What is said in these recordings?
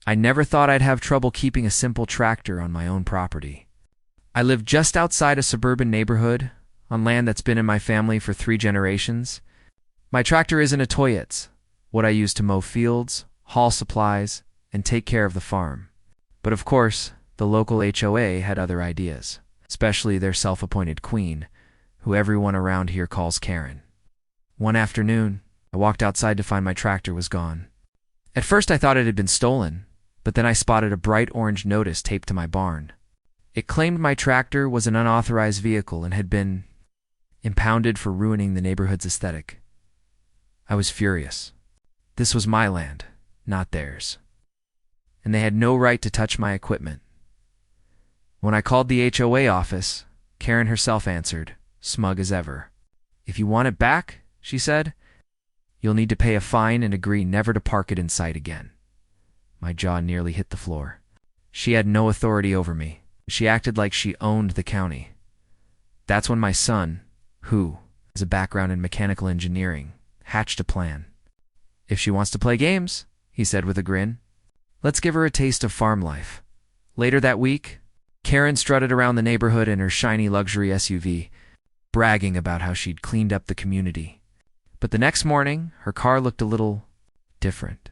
I never thought I'd have trouble keeping a simple tractor on my own property. I live just outside a suburban neighborhood, on land that's been in my family for 3 generations. My tractor isn't a toy, it's what I use to mow fields, haul supplies, and take care of the farm. But of course, the local HOA had other ideas, especially their self-appointed queen, who everyone around here calls Karen. One afternoon, I walked outside to find my tractor was gone. At first I thought it had been stolen, but then I spotted a bright orange notice taped to my barn. It claimed my tractor was an unauthorized vehicle and had been impounded for ruining the neighborhood's aesthetic. I was furious. This was my land, not theirs, and they had no right to touch my equipment. When I called the HOA office, Karen herself answered, smug as ever. "If you want it back," she said, "you'll need to pay a fine and agree never to park it in sight again." My jaw nearly hit the floor. She had no authority over me. She acted like she owned the county. That's when my son, who has a background in mechanical engineering, hatched a plan. "If she wants to play games," he said with a grin, "let's give her a taste of farm life." Later that week, Karen strutted around the neighborhood in her shiny luxury SUV, bragging about how she'd cleaned up the community. But the next morning, her car looked a little different.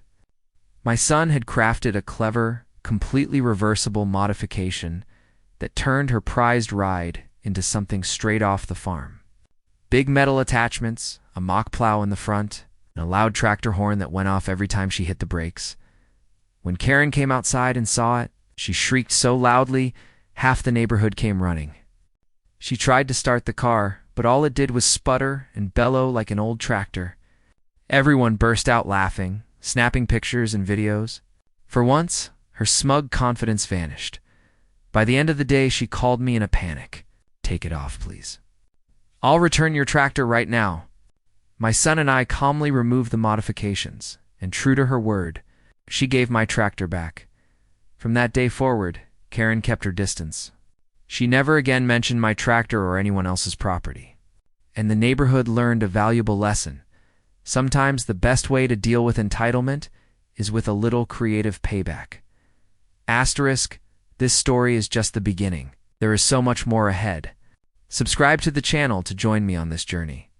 My son had crafted a clever, completely reversible modification that turned her prized ride into something straight off the farm. Big metal attachments, a mock plow in the front, and a loud tractor horn that went off every time she hit the brakes. When Karen came outside and saw it, she shrieked so loudly, half the neighborhood came running. She tried to start the car, but all it did was sputter and bellow like an old tractor. Everyone burst out laughing, snapping pictures and videos. For once, her smug confidence vanished. By the end of the day, she called me in a panic. "Take it off, please." "I'll return your tractor right now." My son and I calmly removed the modifications, and true to her word, she gave my tractor back. From that day forward, Karen kept her distance. She never again mentioned my tractor or anyone else's property. And the neighborhood learned a valuable lesson. Sometimes the best way to deal with entitlement is with a little creative payback. Asterisk, this story is just the beginning. There is so much more ahead. Subscribe to the channel to join me on this journey.